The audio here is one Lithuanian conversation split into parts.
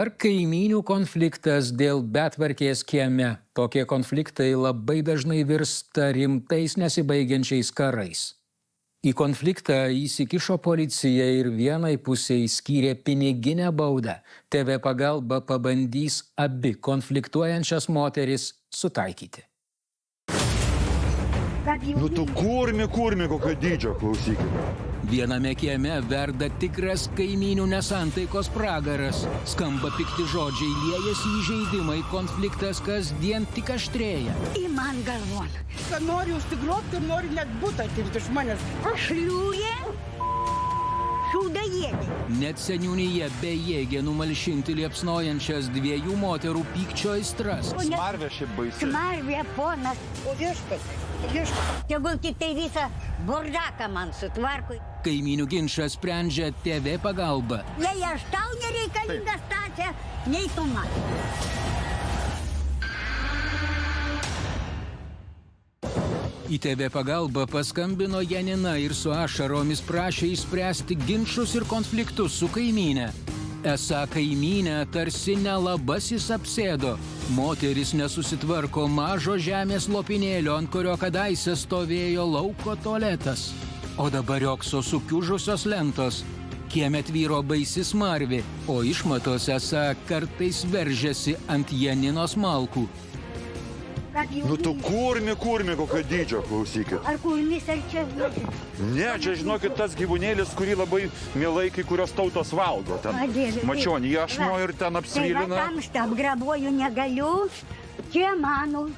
Ar kaimynių konfliktas dėl betvarkės kieme? Tokie konfliktai labai dažnai virsta rimtais nesibaigiančiais karais. Į konfliktą įsikišo policija ir vienai pusiai skyrė piniginę baudą. TV pagalba pabandys abi konfliktuojančias moteris sutaikyti. Nu tu kurmi, kokio dydžio, klausykime. Viename kieme verda tikras kaimynių nesantaikos pragaras. Skamba pikti žodžiai, liejasi įžeidimai, konfliktas kasdien tik aštrėja. Į man galvon. Kad nori užsigrobti ir nori net butą atimti iš manęs. Šliūrė, šūdajėdė. Net seniūnyje bejėgė numalšinti liepsnojančias dviejų moterų pykčio aistras. Smarvė šiaip baisi. Smarvė, ponas. O viešpas. Tegul tik tai visą bordaką man sutvarko. Kaimynių ginčą sprendžia TV pagalba. Jei aš tau nereikalinga Stasė, nei tu man. Į TV pagalbą paskambino Janina ir su ašaromis prašė išspręsti ginčus ir konfliktus su kaimynė. Esą kaimynė tarsi nelabasis apsėdo. Moteris nesusitvarko mažo žemės lopinėlio, ant kurio kadaise stovėjo lauko tualetas. O dabar riokso sukiužusios lentos. Kieme tvyro baisi smarvė, o išmatos esą kartais veržiasi ant Janinos malkų. Nu tu kurmi, kokio dydžio, klausykit. Ar kurmis, ar čia? Ne, čia žinokit tas gyvūnėlis, kurį labai mielai kai kurios tautos valgo. Mačiau, iešmo ir ten apsvilina. Tai va tamsta apgrabuoju negaliu, čia mano.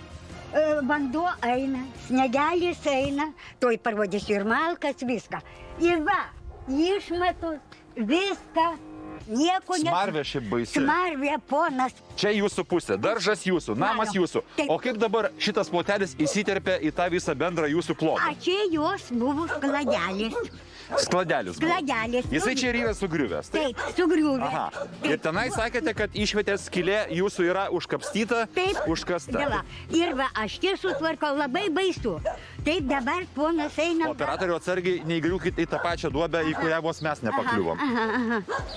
Vanduo eina, snegelis eina, toj parodysiu ir malkas, viską. Ir va, išmatus, viską, nieko ne... Smarvė šiaip baisi. Smarvė, ponas. Čia jūsų pusė, daržas jūsų, namas jūsų. O kaip dabar šitas plotelis įsiterpia į tą visą bendrą jūsų plotą? A čia jos buvo skladelis. Skladelis. Skladelis. Jisai čia ir yra sugriuvęs. Taip, sugriuvęs. Aha. Ir tenai sakėte, kad išvietės skylė jūsų yra užkapstyta, užkasta. Dėla. Ir va, aš čia sutvarkau, labai baisu. Taip dabar ponas eina... Operatorių atsargiai neįgriūkit į tą pačią duobę, į kurią vos mes nepakliuvom.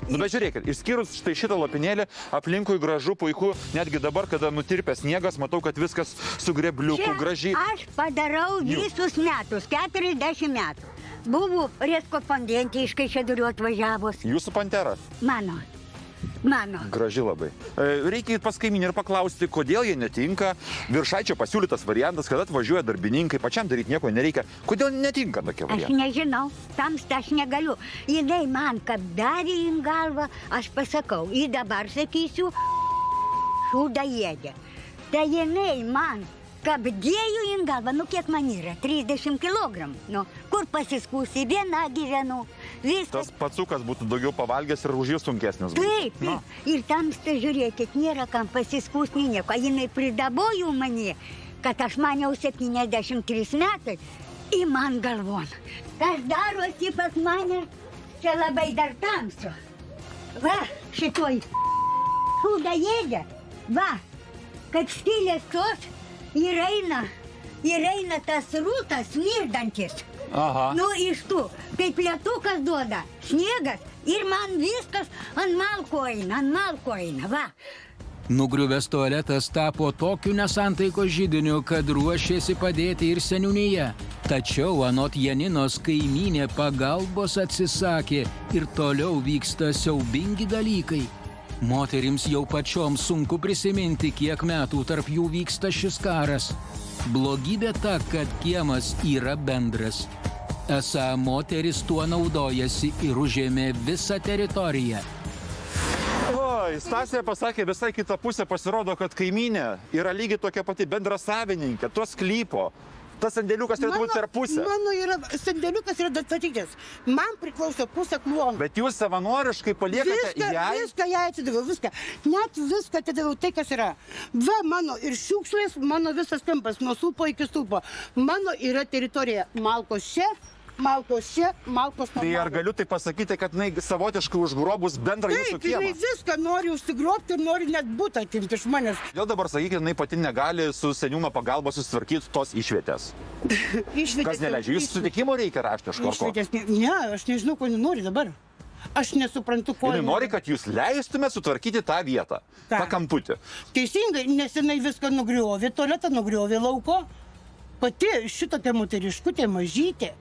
Nu, bet žiūrėkit, išskyrus štai šitą lopinėlį, aplinkui gražu, puiku, netgi dabar, kada nutirpęs sniegas, matau, kad viskas su grebliuku, gražiai. Aš padarau visus metus, 40 metų. Buvo reskorespondentė iš Kaišiadorių atvažiavus. Jūsų pantera? Mano. Graži labai. Reikia pas kaimynį ir paklausti, kodėl jie netinka. Viršaičio pasiūlytas variantas, kad atvažiuoja darbininkai, pačiam daryti nieko nereikia. Kodėl netinka tokie variantai? Aš nežinau, tamsta aš negaliu. Jinai man, kad davė į galvą, aš pasakau, į dabar sakysiu, šūdajėdė. Tai jinai man, kad dėjau į galvą, nu kiek man yra, 30 kg. Nu, kur pasiskūsi, viena gyvenu. Tas pacukas būtų daugiau pavalgęs ir už jų sunkesnis. Taip, ir tamsta, žiūrėkit, nėra kam pasiskūsni nieko. Jinai pridabojo mane, kad aš maniau 73 metai, į man galvon. Kas darosi pas mane, čia labai dar tamsu. Va, šitoj šūdajėdė, va, kad skylės tos, ir eina tas rūtas smirdantis. Aha. Nu, iš tų, kaip lietukas duoda, sniegas, ir man viskas ant malko eina, va. Nugriuvęs tualetas tapo tokiu nesantaikos židiniu, kad ruošėsi padėti ir seniūnyje. Tačiau anot Janinos kaimynė pagalbos atsisakė ir toliau vyksta siaubingi dalykai. Moterims jau pačioms sunku prisiminti, kiek metų tarp jų vyksta šis karas. Blogybė ta, kad kiemas yra bendras. Esą moteris tuo naudojasi ir užėmė visą teritoriją. Oi, Stasė pasakė visai kitą pusę, pasirodo, kad kaimynė yra lygiai tokia pati bendrasavininkė, to sklypo. Tas sandėliukas turėtų būti per pusę. Mano sandėliukas yra atsakytas. Man priklauso pusę kluono. Bet jūs savanoriškai paliekate jai? Viską jai atidaviau, viską. Net viską atidaviau tai, kas yra. Va, mano ir šiukšlės, mano visas kampas, nuo stulpo iki stulpo. Mano yra teritorija Malkos čia, Malkos Tai ar galiu tai pasakyti, kad jinai savotiškai užgrobus bendrą jūsų kiemą? Taip, jinai viską nori užsigrobti ir nori net butą atimti iš manęs. Dėl dabar sakykit, jinai pati negali su seniūno pagalba susitvarkyti tos išvietės. Kas neleidžia? Jūs sutikimo reikia raštiško? Ne, aš nežinau, ko nori dabar. Aš nesuprantu, ko. Jis nori, kad jūs leistume sutvarkyti tą vietą, Ką? tą kamputį. Teisingai, nes jinai viską nugriovė, tualetą nugriovė lauko. Pati šitokia moteriškutė mažytė.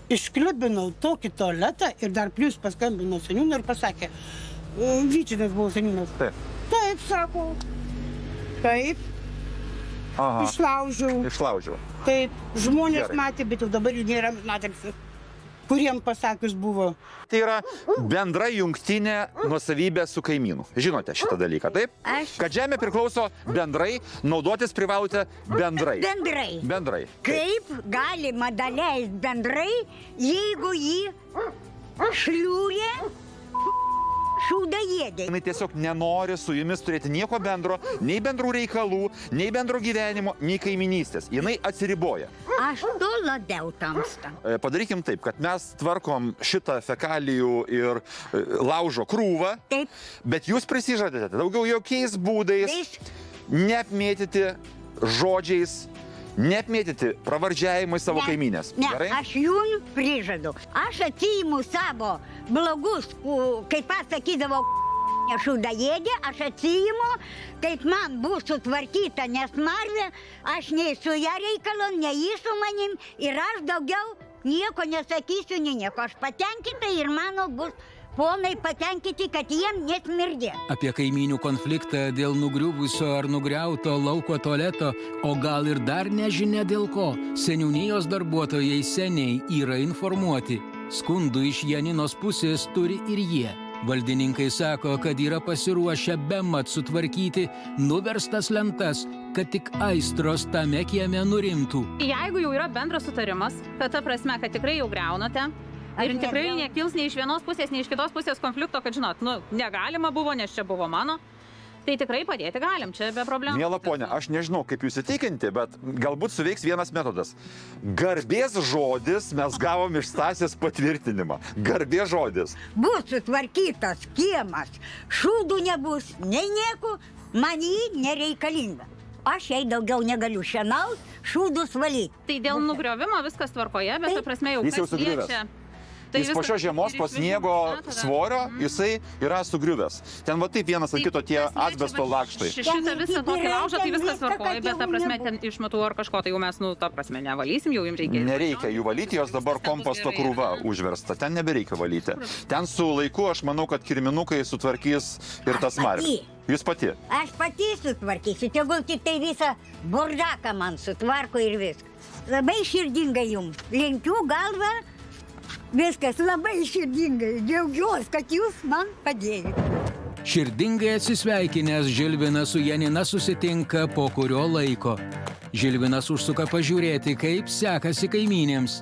Išklibinau tokį tualetą ir dar plius paskambino seniūnui ir pasakė, Vyčinas buvo seniūnas. Taip. Taip, sako. Taip, Aha. išlaužiau. Išlaužiau. Taip, žmonės Gerai. matė, bet jau dabar jų nėra matarsi. Kuriem pasakius buvo. Tai yra bendra jungtinė nuosavybė su kaimynu. Žinote šitą dalyką, taip? Kad žemė priklauso bendrai, naudotis privalote bendrai. Bendrai. Bendrai. Kaip galima daleisti bendrai, jeigu jį šliūrė šūdaėdė? Jis tiesiog nenori su jumis turėti nieko bendro, nei bendrų reikalų, nei bendro gyvenimo, nei kaiminystės. Jis atsiriboja. Aš to labiau tamsta. Padarykim taip, kad mes tvarkom šitą fekalijų ir laužo krūvą, Taip. bet jūs prisižadėte daugiau jokiais būdais Taip. neapmėtyti žodžiais, neapmėtyti pravardžiavimai savo kaimynės. Ne, Gerai? aš jums prižadu. Aš atsiimu savo blogus, kaip pasakydavo, šūdaėdė, aš atsiimu, kaip man bus sutvarkyta nesmarvė, aš nei su ją reikalo, nei jį su manim ir aš daugiau nieko nesakysiu, nei nieko. Aš patenkinta ir mano bus ponai patenkinti, kad jiem nesmirdė. Apie kaimynių konfliktą dėl nugriuvusio ar nugriauto lauko tualeto, o gal ir dar nežinia dėl ko, seniūnijos darbuotojai seniai yra informuoti. Skundų iš Janinos pusės turi ir jie. Valdininkai sako, kad yra pasiruošę bemat sutvarkyti nuverstas lentas, kad tik aistros tame kieme nurimtų. Jeigu jau yra bendras sutarimas, kad ta prasme, kad tikrai jau greunate, ir tikrai nekils nei iš vienos pusės, nei iš kitos pusės konflikto, kad žinot, negalima buvo, nes čia buvo mano, tai tikrai padėti galim, čia be problemų. Miela ponia, aš nežinau, kaip jūs įtikinti, bet galbūt suveiks vienas metodas. Garbės žodis mes gavom iš Stasės patvirtinimą. Garbės žodis. Bus sutvarkytas kiemas, šūdų nebus, nei nieko, man jį nereikalinga. Aš jai daugiau negaliu šienauti, šūdus valyti. Tai dėl nugriovimo viskas tvarkoje, bet ta prasme jau Jis jau kas sugriuvęs. liečia. Jis po šios žiemos, po sniego svorio, jisai yra sugriuvęs. Ten va taip vienas ar kito tie asbesto lakštai. Šitą visą tokį laužą, tai viskas tvarkoja, bet ta prasme ten išmetu ar kažko, tai jau mes, ta prasme, nevalysim, jau jums reikia. Nereikia jų valyti, jos dabar komposto krūva užversta. Ten nebereikia valyti. Ten su laiku, aš manau, kad kirminukai sutvarkys ir tas marvis. Jūs pati. Aš pati sutvarkysiu, tegul tik tai visą burdaką man sutvarko ir viskas. Labai širdingai jums. Lenkiu galvą, viskas labai širdingai. Džiaugiuosi, kad jūs man padėjote. Širdingai atsisveikinęs Žilvinas su Janina susitinka po kurio laiko. Žilvinas užsuka pažiūrėti, kaip sekasi kaimynėms.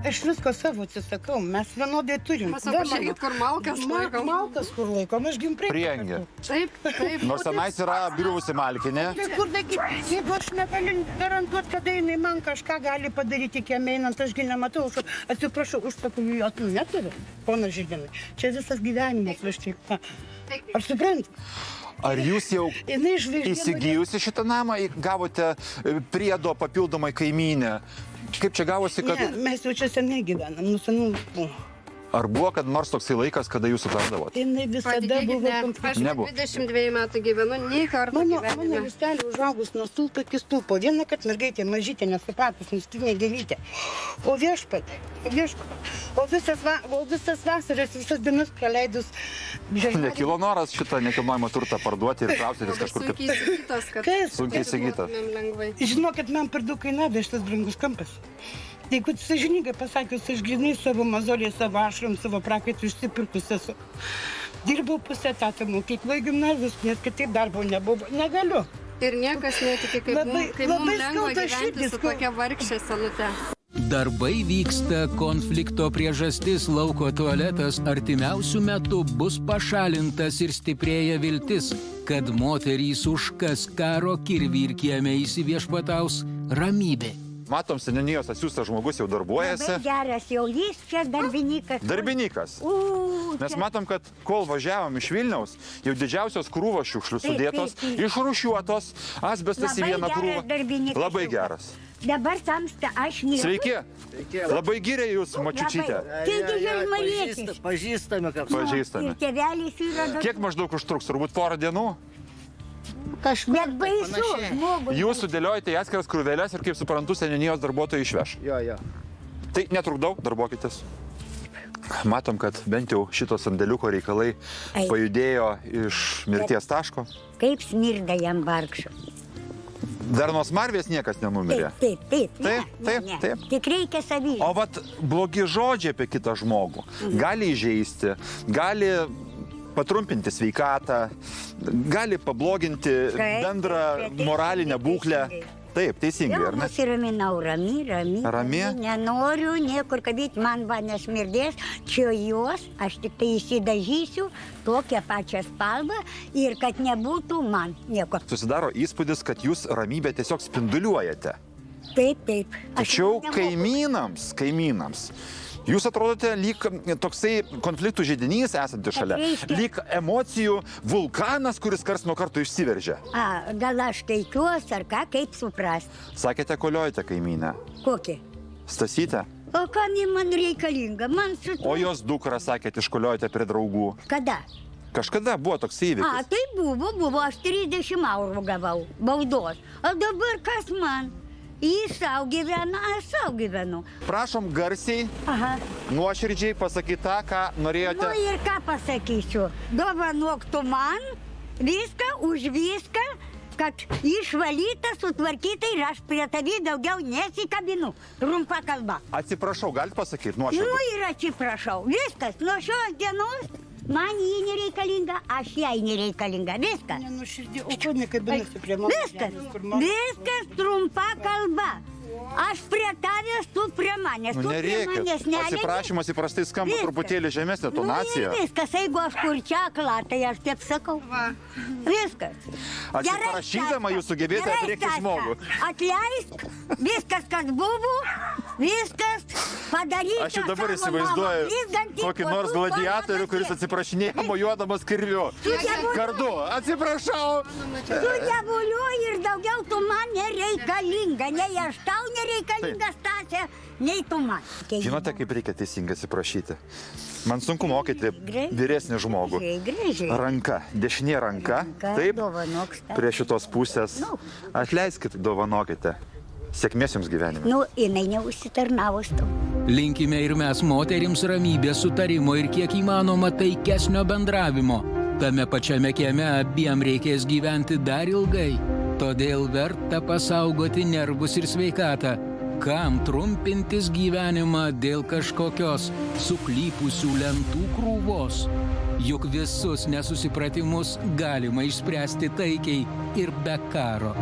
Aš visko savo atsisakau, mes vienodai turim. Pasakykit, kur malkas laikom. Malkas kur laikom, aš gimprai. Priengi. Taip, taip. Nors tenais yra griuvusi malkinė. Tai kur daryti, jeigu aš negaliu garantuoti, kada jinai man kažką gali padaryti kieme einant, ašgi nematau, aš atsiprašau, už tokių jos neturiu, pona Žilvinai. Čia visas gyvenimas, aš taip. Ar suprantate? Ar jūs jau Jinai žvaigždė. įsigijusi šitą namą, gavote priedo papildomai kaimynę? Kaip čia gavosi, kad... Ne, mes jau čia senai gyvenam, nu senų. Ar buvo kad nors toksai laikas, kada jūs sutardavot? Jinai visada Patikėkit, buvo ne. konfliktas. Aš Nebuvo. 22 metų gyvenu, nei karto Mano gyvenime. vistelė užaugus nuo stulpo iki stulpo. Viena, kad mergaitė mažytė, nesupratus, nustinė gėlytė. O viešpat. O visas vasaras, visas dienas praleidus. Nekilo noras šitą nekilnojamą turtą parduoti ir kraustytis kažkur kitur. Sunkiai įsigytas, kad Kas? Sunkiai įsigytas. gyventumėm lengvai. Žinokit, man per daug kainavo šitas brangus kampas. Jeigu sąžiningai pasakius, aš grinai savo mazolį, savo ašrom, savo prakaitų išsipirkus esu. Dirbau pusę etato mokykloje gimnazijos, nes kitaip darbo nebuvo. Negaliu. Ir niekas netikė, kaip Labai- mums labai lengva skauda gyventi širdis, su kur- tokia vargšė salute. Darbai vyksta, konflikto priežastis lauko tualetas artimiausių metų bus pašalintas ir stiprėja viltis, kad moterys užkas karo kirvį ir kieme įsiviešpataus ramybė. Matom, seniūnijos atsiųstas žmogus jau darbuojasi. Labai geras jau jis čia darbininkas. Darbininkas. Mes matom, kad kol važiavom iš Vilniaus, jau didžiausios krūvos šiukšlių Taip, sudėtos, taip, taip. išrūšiuotos, asbestas į Labai vieną geras krūvą. darbininkas Labai jau. geras. Dabar tamsta, aš nieko. Sveiki. Labai giria jūs, močiučytė. Taigi žalmarėtis. Pažįstame, kaip Pažįstame. Ir tėvelis yra... Kiek maždaug užtruks? Turbūt porą dienų? Bet baisu, žmogui. Jūs sudėliojate į atskiras krūvelės ir, kaip suprantu, seniūnijos darbuotojai išveš. Jo. Tai netrukdau, darbuokitės. Matom, kad bent jau šito sandėliuko reikalai pajudėjo iš mirties taško. Kaip smirda jam vargšų. Dar nuo smarvės niekas nenumirė. Taip. Taip. Tik reikia savyje. O vat blogi žodžiai apie kitą žmogų gali įžeisti, gali patrumpinti sveikatą, gali pabloginti bendrą moralinę būklę. Taip, teisingai, ar ne? Nusiraminau, rami. Nenoriu niekur kabyti, man va nesmirdės. Čia jos, aš tik tai įsidažysiu tokią pačią spalvą ir kad nebūtų man nieko. Susidaro įspūdis, kad jūs ramybę tiesiog spinduliuojate. Taip. Tačiau kaimynams, jūs atrodote lyg toksai konfliktų židinys esantis šalia, lyg emocijų vulkanas, kuris karts nuo karto išsiveržia. Gal aš teikiuos ar ką, kaip suprast? Sakėte, koliojate kaimynę. Kokį? Stasytę. O kam ji man reikalinga? Man su... O jos dukrą, sakėte, iškoliojate prie draugų. Kada? Kažkada buvo toks įvykis. Tai buvo, aš 30 eurų gavau baudos. O dabar kas man? Jis sau gyvena, aš sau gyvenu. Prašom garsiai, nuoširdžiai pasakyti tą, ką norėjote. Ir ką pasakysiu? Dovanok tu man viską, už viską, kad išvalyta, sutvarkyta ir aš prie tavį daugiau nesikabinu. Trumpa kalba. Atsiprašau, galite pasakyti nuoširdžiai? Ir atsiprašau. Viskas, nuo šios dienos man jį nereikalinga, aš jai nereikalinga. Viskas. Nenuširdį, o kur nekabinasi prie mano žemės, kur mano... Viskas trumpa kalba. Aš prie tavęs, tu prie manęs. Nereikia. Atsiprašymas įprastai skamba truputėlį žemesnė tonacija. Viskas, jeigu aš kurčiakla, tai aš taip sakau. Viskas. Atsiprašydama jūs sugebėjote aprėkti žmogų. Atleisk, viskas, kas buvo, viskas padaryta. Aš jau dabar įsivaizduoju kokį nors gladiatorių, kuris atsiprašinėja mojuodamas kirviu. Kardu, atsiprašau. Tu dievuliu ir daugiau tu man nereikalinga, nei aš tau nereikalinga, Stasė, nei tu man. Žinote, kaip reikia teisingai atsiprašyti? Man sunku mokyti vyresnį žmogų. Ranka, dešinė ranka, taip, prie šitos pusės. Atleiskit, dovanokite. Sėkmės jums gyvenime. Jinai neužsitarnavus tau. Linkime ir mes moterims ramybės, sutarimo ir kiek įmanoma taikesnio bendravimo. Tame pačiame kieme abiem reikės gyventi dar ilgai. Todėl verta pasaugoti nervus ir sveikatą. Kam trumpintis gyvenimą dėl kažkokios suklypusių lentų krūvos? Juk visus nesusipratimus galima išspręsti taikiai ir be karo.